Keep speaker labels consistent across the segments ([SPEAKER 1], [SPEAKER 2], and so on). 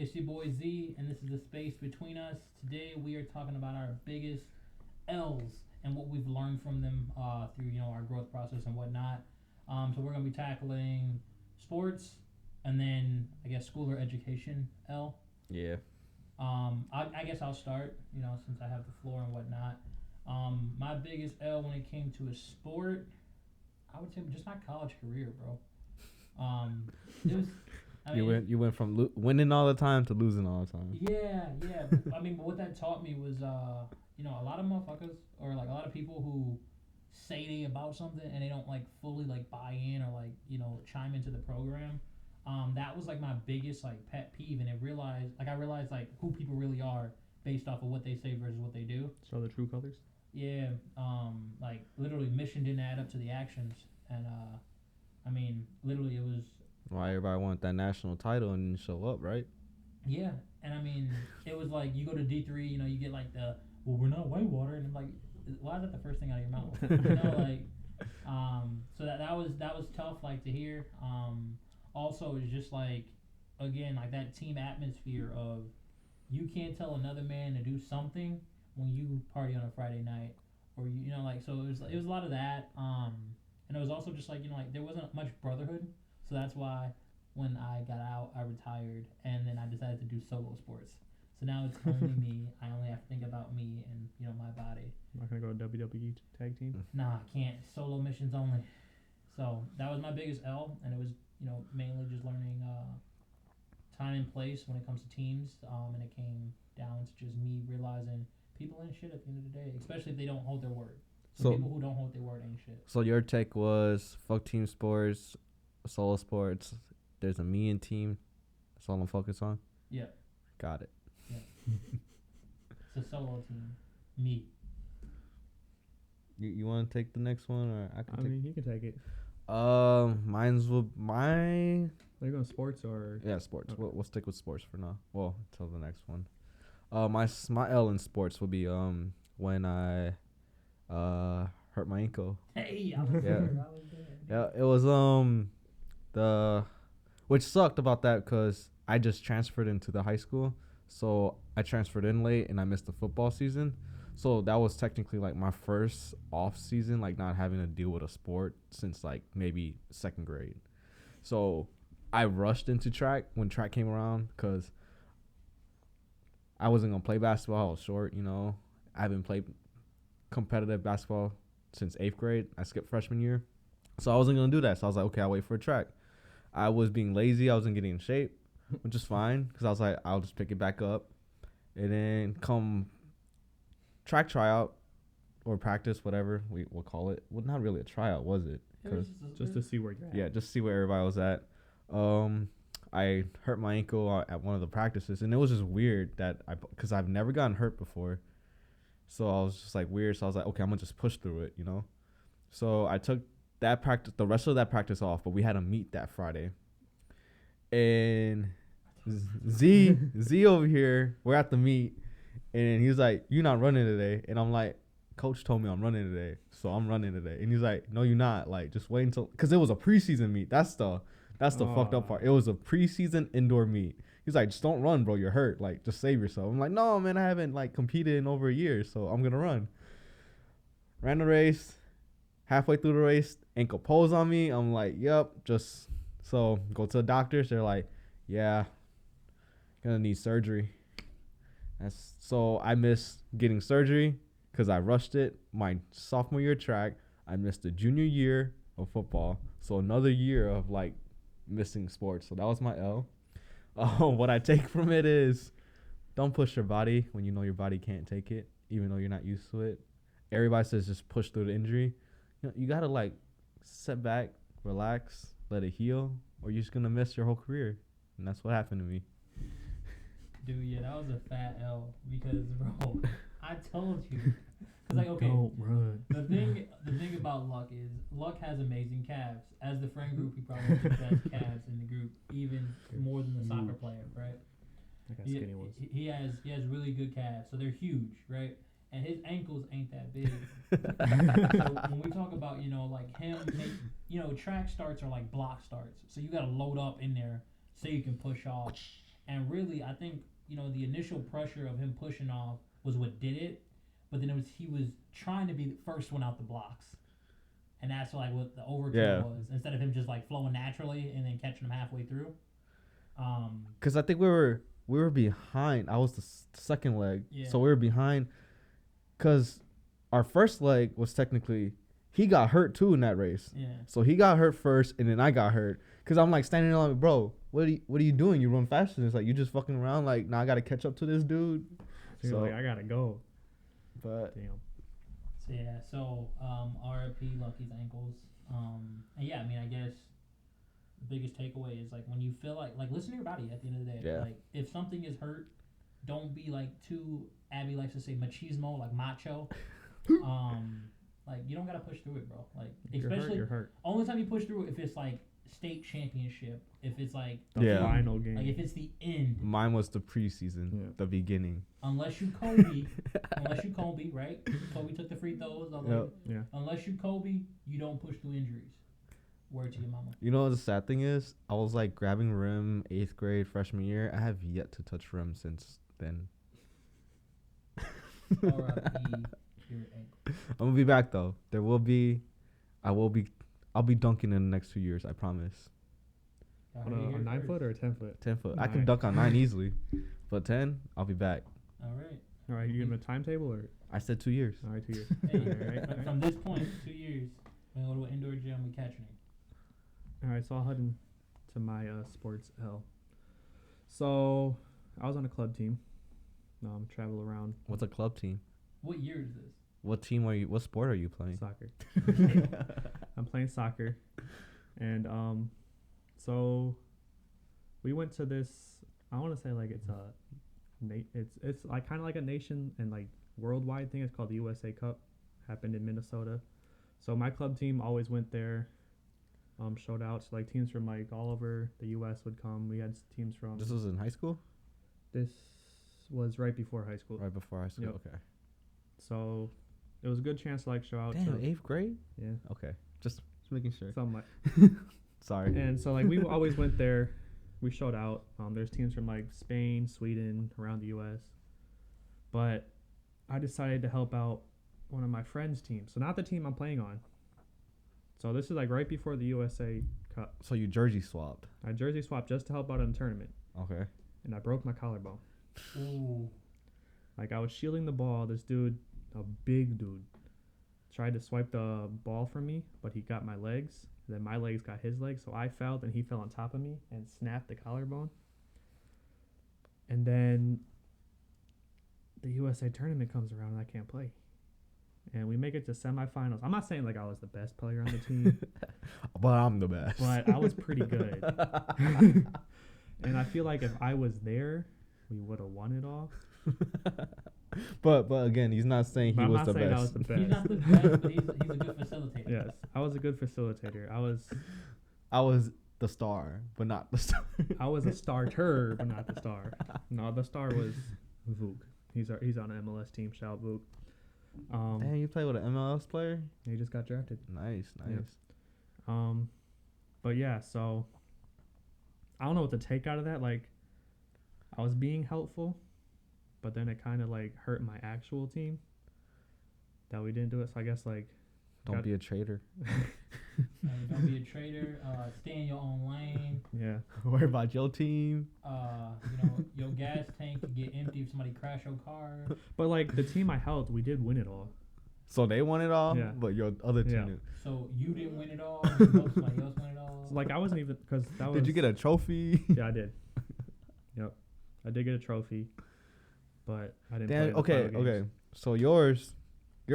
[SPEAKER 1] It's your boy Z, and this is the space between us. Today we are talking about our biggest L's and what we've learned from them through our growth process and whatnot. So we're gonna be tackling sports, and then I guess school or education L.
[SPEAKER 2] Yeah.
[SPEAKER 1] I guess I'll start. Since I have the floor and whatnot. My biggest L when it came to a sport, I would say just my college career, bro. It was.
[SPEAKER 2] You went from winning all the time to losing all the time.
[SPEAKER 1] Yeah. But what that taught me was, a lot of motherfuckers or like a lot of people who say they about something and they don't like fully like buy in or like chime into the program. That was like my biggest like pet peeve, and I realized like who people really are based off of what they say versus what they do.
[SPEAKER 3] So the true colors.
[SPEAKER 1] Yeah. Like literally, mission didn't add up to the actions, and literally it was.
[SPEAKER 2] Why everybody wanted that national title and didn't show up, right?
[SPEAKER 1] Yeah, and it was like you go to D3, you get like we're not Whitewater, and I'm like, why is that the first thing out of your mouth? So that was tough, like to hear. Also, it's just like, again, like that team atmosphere of you can't tell another man to do something when you party on a Friday night, or so it was a lot of that. And it was also just like there wasn't much brotherhood. So that's why when I got out, I retired, and then I decided to do solo sports. So now it's only me. I only have to think about me and my body.
[SPEAKER 3] I'm not gonna go WWE tag team.
[SPEAKER 1] Nah, I can't. Solo missions only. So that was my biggest L, and it was mainly just learning time and place when it comes to teams. And it came down to just me realizing people ain't shit at the end of the day, especially if they don't hold their word. So people who don't hold their word ain't shit.
[SPEAKER 2] So your take was fuck team sports. Solo sports, there's a me and team. That's all I'm focused on.
[SPEAKER 1] Yeah.
[SPEAKER 2] Got it.
[SPEAKER 1] Yeah. It's a solo team. Me.
[SPEAKER 2] You want to take the next one, or I can?
[SPEAKER 3] You can take it.
[SPEAKER 2] Mine.
[SPEAKER 3] Are you going sports or?
[SPEAKER 2] Yeah, sports.
[SPEAKER 3] Okay.
[SPEAKER 2] We'll stick with sports for now. Well, until the next one. My L in sports will be when I hurt my ankle.
[SPEAKER 1] Hey, I was there.
[SPEAKER 2] Yeah, it was which sucked about that because I just transferred into the high school, so I transferred in late and I missed the football season. So that was technically like my first off season, like not having to deal with a sport since like maybe second grade. So I rushed into track when track came around because I wasn't gonna play basketball. I was short, I haven't played competitive basketball since 8th grade. I skipped freshman year. So I wasn't going to do that. So I was like, okay, I'll wait for a track. I was being lazy. I wasn't getting in shape, which is fine because I was like, I'll just pick it back up. And then come track tryout or practice, whatever we'll call it. Well, not really a tryout, was it?
[SPEAKER 3] Just to see where you're at.
[SPEAKER 2] Yeah, just see where everybody was at. I hurt my ankle at one of the practices, and it was just weird because I've never gotten hurt before. So I was just like weird. So I was like, okay, I'm going to just push through it, So I took the rest of that practice off, but we had a meet that Friday. And Z over here, we're at the meet, and he was like, "You're not running today." And I'm like, "Coach told me I'm running today, so I'm running today." And he's like, "No, you're not. Like, just wait until," because it was a preseason meet. That's the fucked up part. It was a preseason indoor meet. He's like, "Just don't run, bro. You're hurt. Like, just save yourself." I'm like, "No, man, I haven't like competed in over a year, so I'm gonna run." Ran the race. Halfway through the race, ankle pulls on me. I'm like, "Yep." Just so go to the doctors. They're like, "Yeah, gonna need surgery." So I missed getting surgery because I rushed it. My sophomore year track, I missed the junior year of football. So another year of like missing sports. So that was my L. What I take from it is don't push your body when you know your body can't take it, even though you're not used to it. Everybody says just push through the injury. You got to like sit back, relax, let it heal, or you're just going to miss your whole career. And that's what happened to me.
[SPEAKER 1] Dude, yeah, that was a fat L because, bro, I told you. Cause like, okay,
[SPEAKER 3] don't run.
[SPEAKER 1] The thing about Luck is Luck has amazing calves. As the friend group, he probably has the best calves in the group, even more than the soccer player, right?
[SPEAKER 3] I got skinny ones.
[SPEAKER 1] He has really good calves, so they're huge, right? And his ankles ain't that big. So when we talk about like him, track starts are like block starts, so you got to load up in there so you can push off. And really, I think the initial pressure of him pushing off was what did it. But then he was trying to be the first one out the blocks, and that's like what the overkill was. Instead of him just like flowing naturally and then catching him halfway through.
[SPEAKER 2] Because I think we were behind. I was the second leg, so we were behind. Because our first leg was technically he got hurt too in that race.
[SPEAKER 1] Yeah.
[SPEAKER 2] So he got hurt first, and then I got hurt. Because I'm like standing there like, bro, what are you doing? You run faster. It's like you just fucking around. Like now I gotta catch up to this dude.
[SPEAKER 3] So like I gotta go.
[SPEAKER 2] But
[SPEAKER 3] damn.
[SPEAKER 1] So RIP Lucky's ankles. And yeah, I mean, I guess the biggest takeaway is like when you feel like listen to your body at the end of the day.
[SPEAKER 2] Yeah.
[SPEAKER 1] Like if something is hurt, don't be like too. Abby likes to say machismo, like macho. Like you don't gotta push through it, bro. Like especially
[SPEAKER 3] you're hurt.
[SPEAKER 1] Only time you push through if it's like state championship, if it's like
[SPEAKER 3] the final game,
[SPEAKER 1] like if it's the end.
[SPEAKER 2] Mine was the preseason, the beginning.
[SPEAKER 1] Unless you Kobe, right? Kobe took the free throws.
[SPEAKER 3] Yeah.
[SPEAKER 1] Unless you Kobe, you don't push through injuries. Word to your mama.
[SPEAKER 2] You know what the sad thing is? I was like grabbing rim 8th grade freshman year. I have yet to touch rim since then. I'm gonna be back though. I'll be dunking in the next 2 years. I promise.
[SPEAKER 3] On a 9 foot or a 10 foot?
[SPEAKER 2] 10 foot. I can dunk on 9 easily, but 10, I'll be back.
[SPEAKER 1] All right.
[SPEAKER 3] All right. You give him a timetable or?
[SPEAKER 2] I said 2 years.
[SPEAKER 3] All right, 2 years.
[SPEAKER 1] Hey, from this point, 2 years, we're gonna go to an indoor gym. We catching it.
[SPEAKER 3] All right. So I'll head into my sports L. So I was on a club team. Travel around.
[SPEAKER 2] What's a club team?
[SPEAKER 1] What year is this?
[SPEAKER 2] What team are you? What sport are you playing?
[SPEAKER 3] Soccer. I'm playing soccer, and so we went to this. I want to say like it's like kind of like a nation and like worldwide thing. It's called the USA Cup. Happened in Minnesota. So my club team always went there. Showed out. So like teams from like all over the U.S. would come. We had teams from.
[SPEAKER 2] This was in high school?
[SPEAKER 3] This was right before high school.
[SPEAKER 2] Right before high school.
[SPEAKER 3] Yep.
[SPEAKER 2] Okay.
[SPEAKER 3] So it was a good chance to like show out.
[SPEAKER 2] Damn, 8th grade?
[SPEAKER 3] Yeah.
[SPEAKER 2] Okay. Just making sure.
[SPEAKER 3] Somewhat.
[SPEAKER 2] Sorry.
[SPEAKER 3] And so like we always went there. We showed out. There's teams from like Spain, Sweden, around the U.S. But I decided to help out one of my friends' teams. So not the team I'm playing on. So this is like right before the USA Cup.
[SPEAKER 2] So you jersey swapped?
[SPEAKER 3] I jersey swapped just to help out in the tournament.
[SPEAKER 2] Okay.
[SPEAKER 3] And I broke my collarbone.
[SPEAKER 1] Ooh.
[SPEAKER 3] Like I was shielding the ball. This dude, a big dude, tried to swipe the ball from me, but he got my legs. Then my legs got his legs, so I fell, then he fell on top of me and snapped the collarbone. And then the USA tournament comes around and I can't play. And we make it to semifinals. I'm not saying like I was the best player on the team.
[SPEAKER 2] But I'm the best.
[SPEAKER 3] But I was pretty good. And I feel like if I was there, we would have won it all.
[SPEAKER 2] But again, he's not saying he was the best.
[SPEAKER 3] I was the best.
[SPEAKER 1] He's not the best, but he's a good facilitator.
[SPEAKER 3] Yes, I was a good facilitator.
[SPEAKER 2] I was the star, but not the star.
[SPEAKER 3] I was a starter, but not the star. No, the star was Vuk. He's on an MLS team. Shout out Vuk.
[SPEAKER 2] Damn, you play with an MLS player?
[SPEAKER 3] He just got drafted.
[SPEAKER 2] Nice.
[SPEAKER 3] Yeah. But yeah, so I don't know what to take out of that. Like, I was being helpful, but then it kind of like hurt my actual team that we didn't do it. So I guess like
[SPEAKER 2] don't be a traitor.
[SPEAKER 1] Don't be a traitor. Stay in your own lane.
[SPEAKER 3] Yeah.
[SPEAKER 2] Worry about your team.
[SPEAKER 1] Your gas tank can get empty if somebody crash your car.
[SPEAKER 3] But like the team I helped, we did win it all.
[SPEAKER 2] So they won it all,
[SPEAKER 3] yeah.
[SPEAKER 2] But your other team didn't.
[SPEAKER 1] So you didn't win it all. Somebody else won it all.
[SPEAKER 3] So like I wasn't even because that was.
[SPEAKER 2] Did you get a trophy?
[SPEAKER 3] Yeah, I did. Yep, I did get a trophy, but I didn't. Play in the final games.
[SPEAKER 2] So your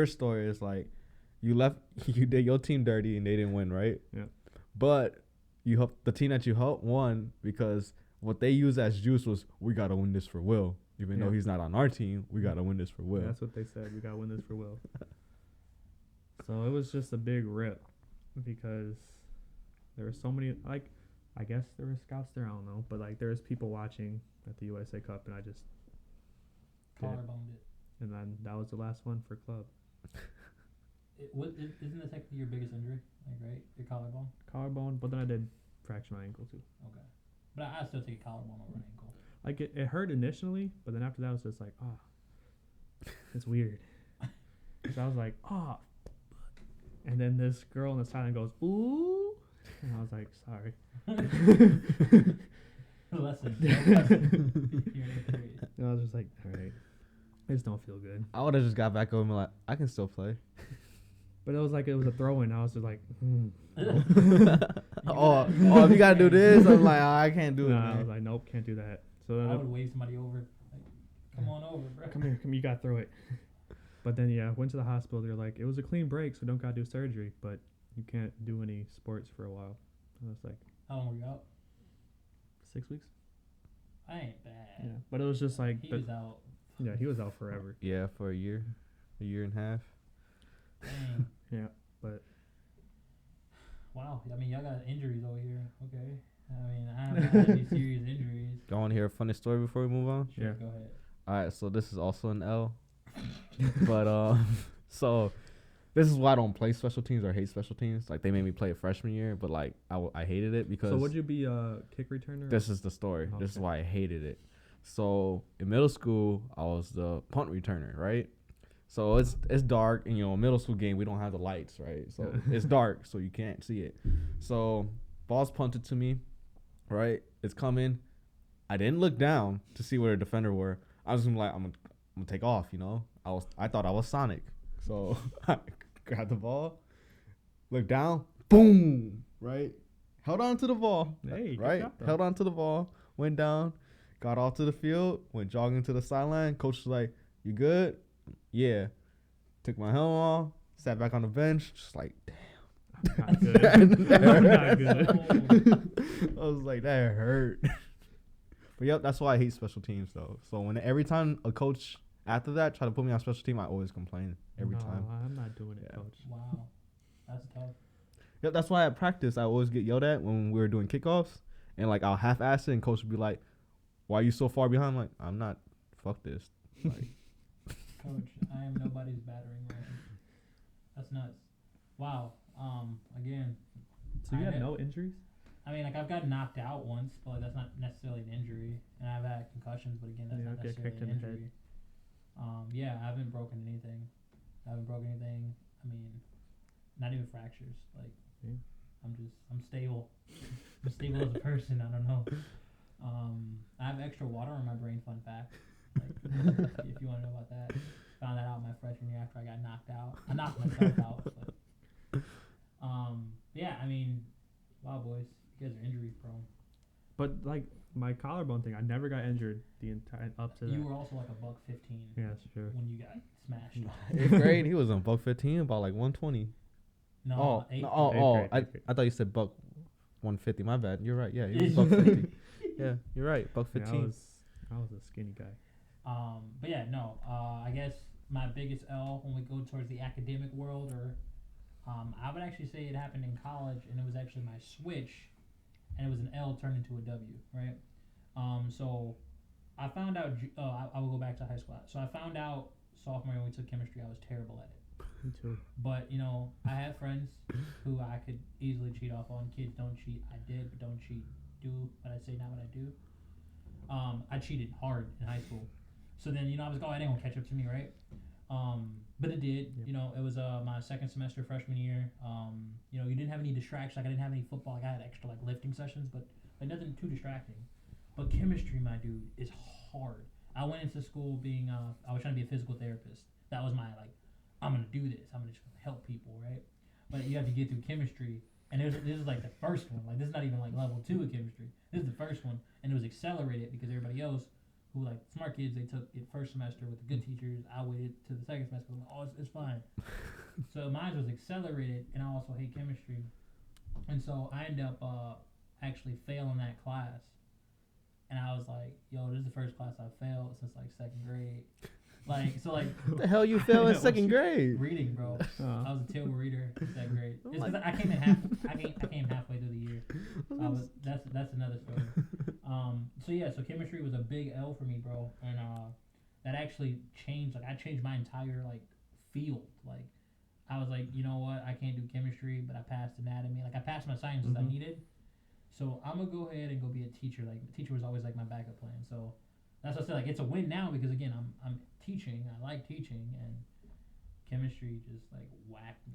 [SPEAKER 2] story is like, you did your team dirty and they didn't win, right?
[SPEAKER 3] Yeah.
[SPEAKER 2] But you helped the team that you helped won because what they used as juice was we gotta win this for Will. Even though he's not on our team, we gotta win this for Will.
[SPEAKER 3] Yeah, that's what they said. We gotta win this for Will. So it was just a big rip because there were so many. Like, I guess there were scouts there. I don't know, but like there was people watching at the USA Cup, and I just
[SPEAKER 1] collarboned it.
[SPEAKER 3] And then that was the last one for club.
[SPEAKER 1] Isn't that technically your biggest injury? Like, right? Your collarbone?
[SPEAKER 3] Collarbone, but then I did fracture my ankle too.
[SPEAKER 1] Okay. But I still take a collarbone over an ankle.
[SPEAKER 3] like it hurt initially, but then after that, I was just like, oh, it's weird. So I was like, oh. And then this girl on the sideline goes, ooh. And I was like, sorry.
[SPEAKER 1] Lesson.
[SPEAKER 3] And I was just like, all right. I just don't feel good.
[SPEAKER 2] I would have just got back over and been like, I can still play.
[SPEAKER 3] But it was like, it was a throw-in. I was just like,
[SPEAKER 2] Oh, if you gotta do this, I'm like, oh, I can't do it.
[SPEAKER 3] no,
[SPEAKER 2] Man.
[SPEAKER 3] I was like, nope, can't do that. So then
[SPEAKER 1] I would wave somebody over. Like, come on over, bro.
[SPEAKER 3] come here, you gotta throw it. But then went to the hospital. They're like, it was a clean break, so don't gotta do surgery, but you can't do any sports for a while. I was like,
[SPEAKER 1] How long were you out?
[SPEAKER 3] 6 weeks.
[SPEAKER 1] I ain't bad.
[SPEAKER 3] Yeah, but it was just like,
[SPEAKER 1] He was out.
[SPEAKER 3] yeah, he was out forever.
[SPEAKER 2] Yeah, for a year and a half.
[SPEAKER 1] Dang.
[SPEAKER 3] Yeah, but
[SPEAKER 1] Wow. I mean, y'all got injuries over here. Okay. I mean, I haven't had any serious injuries.
[SPEAKER 2] Y'all want to hear a funny story before we move on?
[SPEAKER 1] Sure,
[SPEAKER 3] Yeah.
[SPEAKER 1] Go ahead.
[SPEAKER 2] All right, so this is also an L. But so this is why I don't play special teams or hate special teams. Like, they made me play it freshman year, but like I hated it because.
[SPEAKER 3] so would you be a kick returner?
[SPEAKER 2] This is the story.
[SPEAKER 3] Oh,
[SPEAKER 2] This is
[SPEAKER 3] okay.
[SPEAKER 2] why I hated it. So in middle school, I was the punt returner, right? So it's dark, and middle school game, we don't have the lights, right? So it's dark, so you can't see it. So ball's punted to me, right? It's coming. I didn't look down to see where the defender were. I was gonna be like, I'm gonna take off, I thought I was Sonic. So I grabbed the ball, looked down, boom, right? Held on to the ball.
[SPEAKER 3] Hey, good
[SPEAKER 2] right?
[SPEAKER 3] job, though.
[SPEAKER 2] Held on to the ball, went down, got off to the field, went jogging to the sideline. Coach was like, you good? Yeah. Took my helmet off, sat back on the bench, just like, damn.
[SPEAKER 3] I'm not good. I'm not good.
[SPEAKER 2] I was like, that hurt. But yep, that's why I hate special teams though. So every time a coach after that try to put me on special team, I always complain every
[SPEAKER 3] No,
[SPEAKER 2] time.
[SPEAKER 3] I'm not doing it,
[SPEAKER 2] Yeah.
[SPEAKER 3] coach.
[SPEAKER 1] Wow. That's tough.
[SPEAKER 2] Yep, that's why at practice I always get yelled at when we were doing kickoffs, and like I'll half-ass it, and coach would be like, "Why are you so far behind?" I'm like, I'm not. Fuck this. Like,
[SPEAKER 1] Coach, I am nobody's battering ram. That's nuts. Wow. Again,
[SPEAKER 3] So you
[SPEAKER 1] I
[SPEAKER 3] had
[SPEAKER 1] know-
[SPEAKER 3] no injuries?
[SPEAKER 1] I mean, like, I've gotten knocked out once, but like, that's not necessarily an injury. And I've had concussions, but again, that's
[SPEAKER 3] Yeah,
[SPEAKER 1] not
[SPEAKER 3] get
[SPEAKER 1] necessarily
[SPEAKER 3] kicked
[SPEAKER 1] an
[SPEAKER 3] in the head.
[SPEAKER 1] injury. Yeah, I haven't broken anything. I mean, not even fractures. Like,
[SPEAKER 3] Yeah.
[SPEAKER 1] I'm stable. I'm stable as a person. I don't know. I have extra water in my brain. Fun fact. Like, if you want to know about that, found that out my freshman year after I got knocked out. I knocked myself out. But, yeah, I mean, wow, boys, you guys are injury prone.
[SPEAKER 3] But like my collarbone thing, I never got injured the entire up to that.
[SPEAKER 1] You were also like a $115.
[SPEAKER 3] Yeah, that's true.
[SPEAKER 1] When you got smashed.
[SPEAKER 2] 8th grade, he was on buck 15, about like 120.
[SPEAKER 1] No,
[SPEAKER 2] Eighth
[SPEAKER 3] grade,
[SPEAKER 2] I
[SPEAKER 3] eighth grade.
[SPEAKER 2] thought you said buck 150. My bad. You're right. Yeah, he was buck 50. Yeah, you're right. Buck
[SPEAKER 3] Yeah,
[SPEAKER 2] 15.
[SPEAKER 3] I was a skinny guy.
[SPEAKER 1] But yeah, no. I guess my biggest L when we go towards the academic world, or I would actually say it happened in college, and it was actually my switch, and it was an L turned into a W, right? So I found out. I will go back to high school. So I found out sophomore year when we took chemistry, I was terrible at it.
[SPEAKER 3] Me too.
[SPEAKER 1] But I had friends who I could easily cheat off on. Kids don't cheat. I did, but don't cheat. Do what I say, not what I do. I cheated hard in high school. So then, I was like, oh, it ain't gonna catch up to me, right? But it did.
[SPEAKER 3] Yeah.
[SPEAKER 1] It was my second semester freshman year. You didn't have any distractions. Like, I didn't have any football. Like, I had extra like lifting sessions, but like nothing too distracting. But chemistry, my dude, is hard. I went into school being I was trying to be a physical therapist. That was my I'm gonna do this. I'm gonna just help people, right? But you have to get through chemistry, and this is like the first one. Like, this is not even like level 2 of chemistry. This is the first one, and it was accelerated because everybody else who like smart kids, they took it first semester with the good teachers. I waited to the second semester. I'm like, oh, it's fine. So mine was accelerated, and I also hate chemistry, and so I ended up actually failing that class. And I was like, yo, this is the first class I failed since like second grade. Like, so like
[SPEAKER 2] What the hell you fail in second grade?
[SPEAKER 1] reading, bro. I
[SPEAKER 3] Uh,
[SPEAKER 1] was a terrible reader in second grade.
[SPEAKER 2] Oh
[SPEAKER 1] It's
[SPEAKER 2] my
[SPEAKER 1] 'cause I came halfway through the year. That's another story. So chemistry was a big L for me, bro, and that actually changed. Like, I changed my entire like field. Like, I was like, you know what, I can't do chemistry, but I passed anatomy. Like, I passed my sciences I needed. So I'm gonna go ahead and go be a teacher. Like the teacher was always like my backup plan. So that's what I said. Like it's a win now because again I'm teaching. I like teaching and chemistry just like whacked me.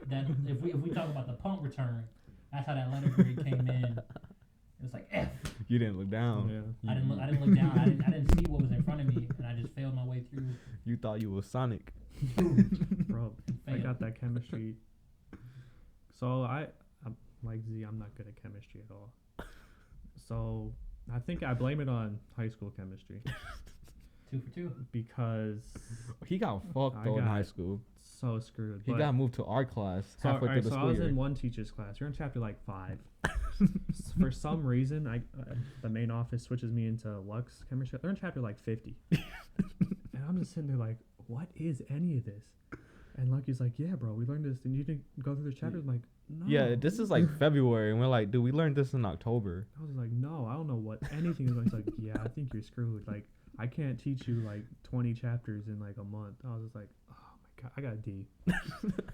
[SPEAKER 1] That if we talk about the punt return, that's how that letter grade came in. It was like F.
[SPEAKER 2] You didn't look down.
[SPEAKER 3] Yeah.
[SPEAKER 1] I didn't look down. I didn't see what was in front of me, and I just failed my way through.
[SPEAKER 2] You thought you was Sonic.
[SPEAKER 3] Bro, I got that chemistry. So I'm like Z, I'm not good at chemistry at all. So I think I blame it on high school chemistry
[SPEAKER 1] 2 for 2.
[SPEAKER 3] because
[SPEAKER 2] He got fucked
[SPEAKER 3] I
[SPEAKER 2] though in
[SPEAKER 3] got
[SPEAKER 2] high school.
[SPEAKER 3] so screwed.
[SPEAKER 2] He
[SPEAKER 3] But-
[SPEAKER 2] got moved to our class
[SPEAKER 3] so,
[SPEAKER 2] halfway through the
[SPEAKER 3] so I
[SPEAKER 2] school
[SPEAKER 3] was
[SPEAKER 2] year.
[SPEAKER 3] in one teacher's class. We're in chapter like 5. For some reason, the main office switches me into Lux chemistry. They're in chapter like 50, and I'm just sitting there like, what is any of this? And Lucky's like, yeah, bro, we learned this, and you didn't go through the chapters. I'm like, no.
[SPEAKER 2] Yeah, this is like February, and we're like, dude, we learned this in October.
[SPEAKER 3] I was like, no, I don't know what anything is going. He's like, yeah, I think you're screwed. Like, I can't teach you like 20 chapters in like a month. I was just like, oh my god, I got a D.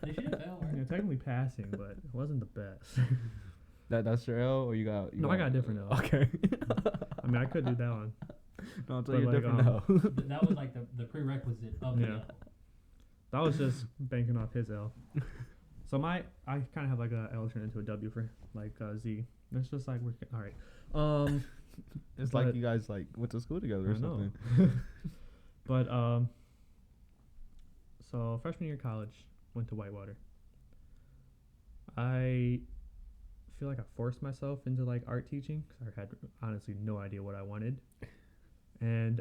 [SPEAKER 1] They should have failed, right?
[SPEAKER 3] Yeah, technically passing, but it wasn't the best.
[SPEAKER 2] That's your L, or you got?
[SPEAKER 3] No, I got a different L.
[SPEAKER 2] Okay.
[SPEAKER 3] I mean, I could do that one.
[SPEAKER 2] No, I'll tell
[SPEAKER 3] But
[SPEAKER 2] you a
[SPEAKER 3] like,
[SPEAKER 2] different L.
[SPEAKER 1] That was like the prerequisite of the
[SPEAKER 3] Yeah.
[SPEAKER 1] L.
[SPEAKER 3] That was just banking off his L. So I kind of have like a L turned into a W for like Z. It's just like we're all right.
[SPEAKER 2] It's
[SPEAKER 3] but-
[SPEAKER 2] like you guys like went to school together or
[SPEAKER 3] I know.
[SPEAKER 2] something.
[SPEAKER 3] But so freshman year of college, went to Whitewater. I feel like I forced myself into like art teaching because I had honestly no idea what I wanted, and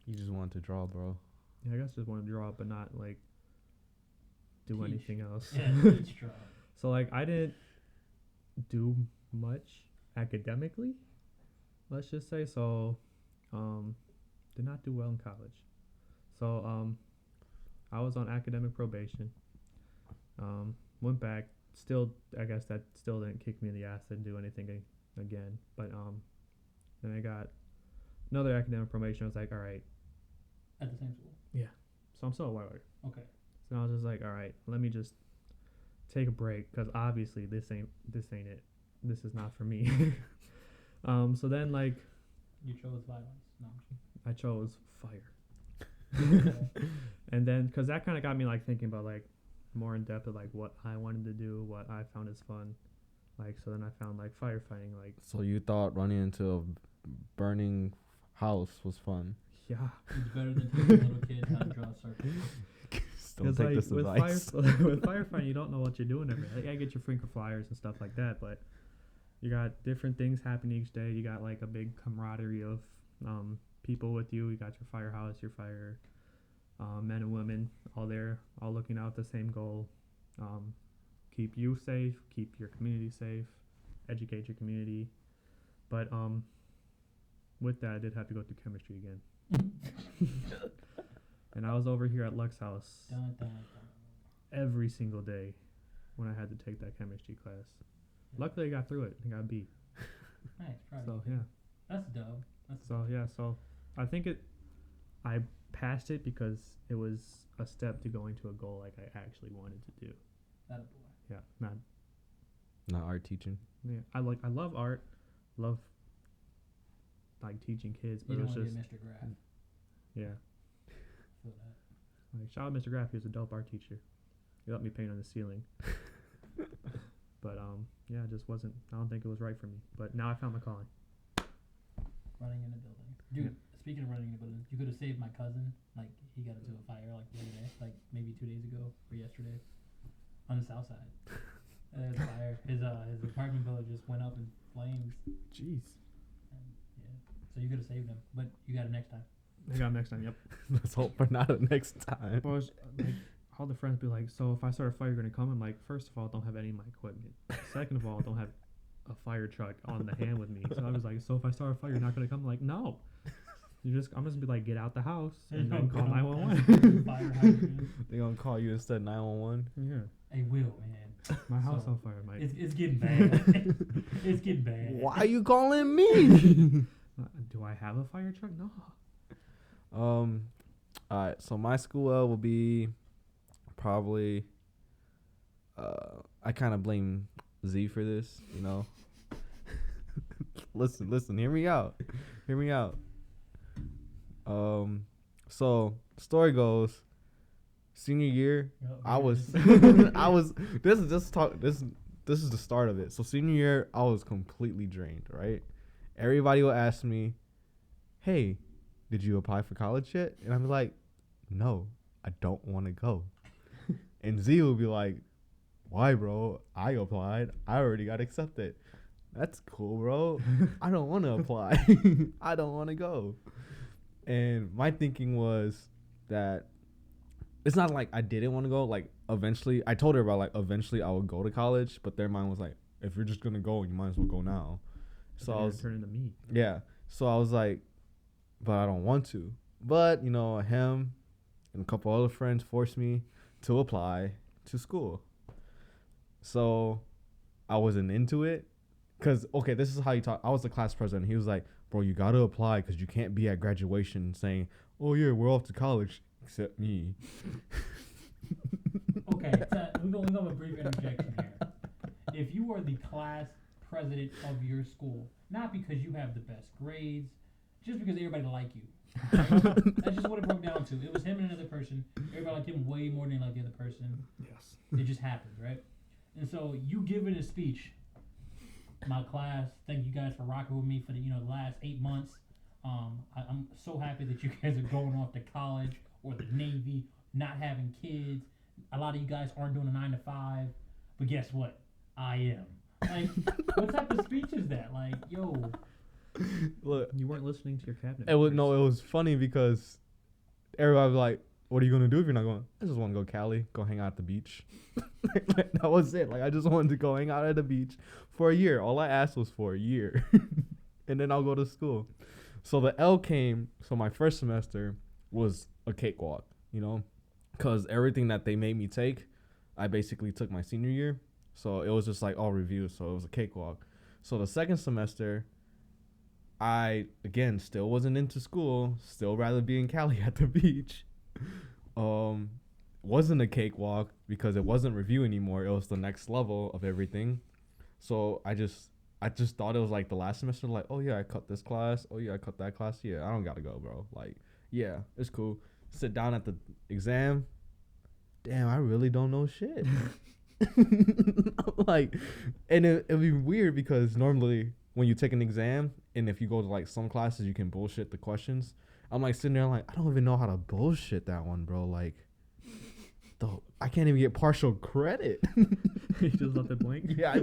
[SPEAKER 2] You just wanted to draw, bro.
[SPEAKER 3] yeah, I guess just want to draw, but not like do
[SPEAKER 1] Teach.
[SPEAKER 3] anything else.
[SPEAKER 1] Yeah, teach draw.
[SPEAKER 3] So like I didn't do much academically, let's just say. So did not do well in college. So I was on academic probation. Went back. Still, I guess that still didn't kick me in the ass to do anything again. But then I got another academic probation. I was like, all right.
[SPEAKER 1] At the same school.
[SPEAKER 3] So I'm still at Whitewater.
[SPEAKER 1] Okay.
[SPEAKER 3] So I was just like, all right, let me just take a break because obviously this ain't it. This is not for me. So then like
[SPEAKER 1] You chose violence. No.
[SPEAKER 3] I chose fire,
[SPEAKER 1] Okay.
[SPEAKER 3] and then because that kind of got me like thinking about like more in depth of like what I wanted to do, what I found as fun. Like so then I found like firefighting. Like
[SPEAKER 2] So you thought running into a burning house was fun?
[SPEAKER 3] yeah,
[SPEAKER 1] It's better than teaching little kids how to draw circles.
[SPEAKER 2] Don't
[SPEAKER 3] because
[SPEAKER 2] take
[SPEAKER 3] like
[SPEAKER 2] this
[SPEAKER 3] with
[SPEAKER 2] advice.
[SPEAKER 3] with firefighting you don't know what you're doing every day. Like, I get your freaking flyers and stuff like that, but you got different things happening each day. You got like a big camaraderie of people with you. You got your firehouse, your fire men and women all there, all looking out the same goal. Keep you safe, keep your community safe, educate your community. But with that, I did have to go through chemistry again. And I was over here at Lux House
[SPEAKER 1] Dun, dun, dun.
[SPEAKER 3] every single day when I had to take that chemistry class. Luckily, I got through it. I got a B.
[SPEAKER 1] Nice, proud
[SPEAKER 3] So
[SPEAKER 1] of you.
[SPEAKER 3] yeah.
[SPEAKER 1] That's dope. That's
[SPEAKER 3] So yeah. So I think I passed it because it was a step to going to a goal like I actually wanted to do.
[SPEAKER 1] that a boy.
[SPEAKER 3] Yeah. Not.
[SPEAKER 2] Not art teaching.
[SPEAKER 3] Yeah. I love art. Love like teaching kids, but
[SPEAKER 1] You
[SPEAKER 3] it
[SPEAKER 1] don't
[SPEAKER 3] was
[SPEAKER 1] want to
[SPEAKER 3] just
[SPEAKER 1] be Mr. Graff.
[SPEAKER 3] yeah.
[SPEAKER 1] Feel that.
[SPEAKER 3] Like shout out Mr. Graff. He was a dope art teacher. He let me paint on the ceiling. But yeah, it just wasn't. I don't think it was right for me. But now I found my calling.
[SPEAKER 1] Running in a building. Dude, speaking of running in a building, you could have saved my cousin. Like, he got into a fire like the other day. Like, maybe 2 days ago or yesterday. On the south side. There's a fire. His apartment building just went up in flames.
[SPEAKER 3] Jeez.
[SPEAKER 1] And, yeah. So you could have saved him. But you got it next time.
[SPEAKER 3] I got him next time. Yep.
[SPEAKER 2] Let's hope for not a next time.
[SPEAKER 3] Well, it's, like, all the friends be like, so if I start a fire, you're gonna come? I'm like, first of all, don't have any of my equipment. Second of all, don't have a fire truck on the hand with me. So I was like, so if I start a fire, you're not gonna come? I'm like, no. I'm just gonna be like, get out the house and then call 911.
[SPEAKER 1] Fire hydrant.
[SPEAKER 2] They gonna call you instead 911.
[SPEAKER 3] Yeah.
[SPEAKER 1] Hey, Will, man.
[SPEAKER 3] My house
[SPEAKER 1] So,
[SPEAKER 3] on fire, Mike.
[SPEAKER 1] It's getting bad. It's getting bad.
[SPEAKER 2] Why are you calling me?
[SPEAKER 3] Do I have a fire truck? No.
[SPEAKER 2] Alright, so my school L will be probably I kind of blame Z for this, you know. listen, hear me out. So story goes, senior year, I was this is the start of it. So senior year, I was completely drained, right? Everybody will ask me, "Hey, did you apply for college yet?" And I'm like, "No, I don't want to go." And Z will be like, "Why, bro? I applied. I already got accepted." That's cool, bro. I don't want to apply. I don't want to go. And my thinking was that it's not like I didn't want to go. Like, eventually, I told her about, like, eventually I would go to college. But their mind was like, if you're just going to go, you might as well go now. So I was
[SPEAKER 3] turning to me.
[SPEAKER 2] Yeah. So I was like, but I don't want to. But, you know, him and a couple other friends forced me to apply to school. So I wasn't into it. Because, okay, this is how you talk. I was the class president. He was like, bro, you got to apply because you can't be at graduation saying, oh, yeah, we're off to college, except me.
[SPEAKER 1] Okay, so we're going to have a brief interjection here. If you are the class president of your school, not because you have the best grades, just because everybody liked you. Right? That's just what it broke down to. It was him and another person. Everybody liked him way more than they liked the other person.
[SPEAKER 3] Yes.
[SPEAKER 1] It just happened, right? And so you giving a speech, my class, thank you guys for rocking with me for the last 8 months. I'm so happy that you guys are going off to college or the Navy, not having kids. A lot of you guys aren't doing a 9 to 5, but guess what? I am. Like, what type of speech is that? Like, yo.
[SPEAKER 2] Look,
[SPEAKER 3] you weren't listening to your cabinet.
[SPEAKER 2] It was funny because everybody was like, what are you going to do if you're not going? I just want to go Cali, go hang out at the beach. That was it. Like, I just wanted to go hang out at the beach for a year. All I asked was for a year. And then I'll go to school. So the L came. So my first semester was a cakewalk, because everything that they made me take, I basically took my senior year. So it was just like all reviews. So it was a cakewalk. So the second semester, I, again, still wasn't into school. Still rather be in Cali at the beach. Wasn't a cakewalk because it wasn't review anymore. It was the next level of everything. So I just thought it was like the last semester, like, oh yeah, I cut this class. Oh yeah, I cut that class. Yeah, I don't gotta go, bro. Like, yeah, it's cool. Sit down at the exam. Damn, I really don't know shit. Like, and it'd be weird because normally when you take an exam and if you go to like some classes, you can bullshit the questions. I'm like sitting there like, I don't even know how to bullshit that one, bro. Like, I can't even get partial credit.
[SPEAKER 3] You just left it blank?
[SPEAKER 2] Yeah,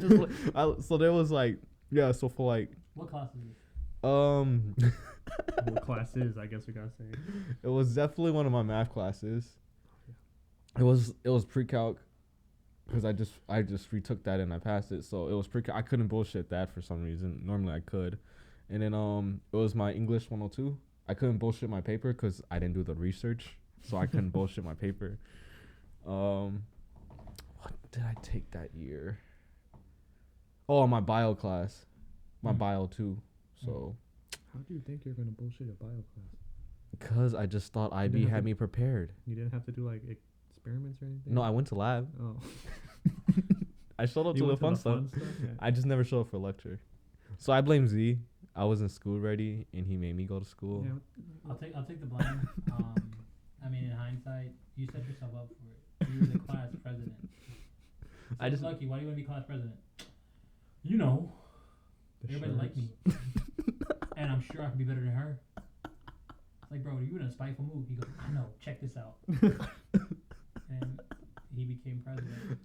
[SPEAKER 2] so there was like, yeah, so for like.
[SPEAKER 1] What class is it?
[SPEAKER 3] What class is, I guess we gotta say.
[SPEAKER 2] It was definitely one of my math classes. It was pre-calc because I just retook that and I passed it. So it was pre-calc. I couldn't bullshit that for some reason. Normally I could. And then it was my English 102. I couldn't bullshit my paper because I didn't do the research, so I couldn't bullshit my paper. What did I take that year? Oh, my bio class, my bio 2. So.
[SPEAKER 3] How do you think you're gonna bullshit a bio class?
[SPEAKER 2] Because I just thought IB had me prepared.
[SPEAKER 3] You didn't have to do like experiments or anything?
[SPEAKER 2] No, I went to lab.
[SPEAKER 3] Oh.
[SPEAKER 2] I showed up to the fun stuff. Yeah. I just never showed up for lecture. So I blame Z. I wasn't school ready, and he made me go to school.
[SPEAKER 1] Yeah. I'll take the blame. I mean, in hindsight, you set yourself up for it. You were the class president. So I just lucky. Why do you want to be class president? Everybody liked me, and I'm sure I can be better than her. It's like, bro, you in a spiteful move. He goes, I know. Check this out. And he became president.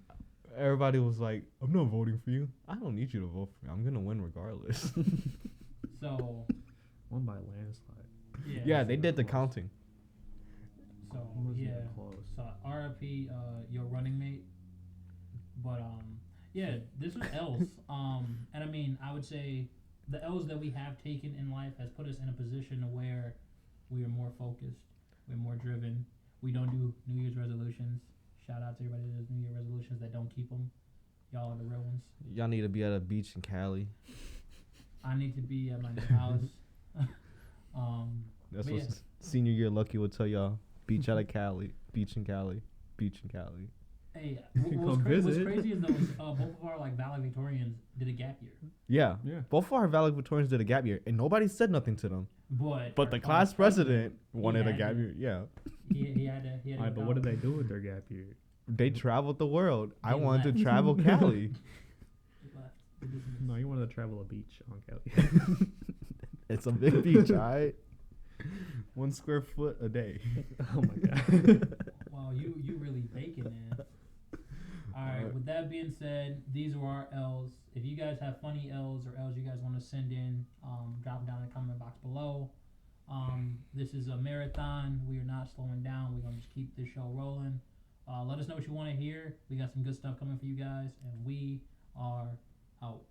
[SPEAKER 2] Everybody was like, I'm not voting for you. I don't need you to vote for me. I'm gonna win regardless.
[SPEAKER 1] So.
[SPEAKER 3] Won by a landslide.
[SPEAKER 2] Yeah, they did the counting.
[SPEAKER 1] So yeah. So RIP, your running mate. But yeah, this was L's. And I mean, I would say the L's that we have taken in life has put us in a position where we are more focused, we're more driven. We don't do New Year's resolutions. Shout out to everybody that does New Year resolutions that don't keep them. Y'all are the real ones.
[SPEAKER 2] Y'all need to be at a beach in Cali.
[SPEAKER 1] I need to be at my new house.
[SPEAKER 2] That's what senior year Lucky would tell y'all. Beach out of Cali. Beach in Cali. Beach in Cali.
[SPEAKER 1] Hey,
[SPEAKER 3] Come
[SPEAKER 1] what's
[SPEAKER 3] visit.
[SPEAKER 1] crazy is those both of our like valedictorians did a gap year,
[SPEAKER 2] Yeah.
[SPEAKER 3] Yeah.
[SPEAKER 2] Both of our valedictorians did a gap year, and nobody said nothing to them.
[SPEAKER 1] but
[SPEAKER 2] But the class president wanted a
[SPEAKER 1] had
[SPEAKER 2] gap
[SPEAKER 1] to.
[SPEAKER 2] year. Yeah.
[SPEAKER 1] he had to.
[SPEAKER 3] Alright, but what did they do with their gap year?
[SPEAKER 2] They traveled the world. I
[SPEAKER 1] They
[SPEAKER 2] wanted
[SPEAKER 1] left.
[SPEAKER 2] to travel Cali.
[SPEAKER 3] No, you wanted to travel a beach on Cali.
[SPEAKER 2] It's a big beach, alright? 1 square foot a day.
[SPEAKER 3] Oh my god.
[SPEAKER 1] Wow, you really baking, man. All right. With that being said, these were our L's. If you guys have funny L's or L's you guys want to send in, drop them down in the comment box below. This is a marathon. We are not slowing down. We're gonna just keep this show rolling. Let us know what you want to hear. We got some good stuff coming for you guys, and we are out.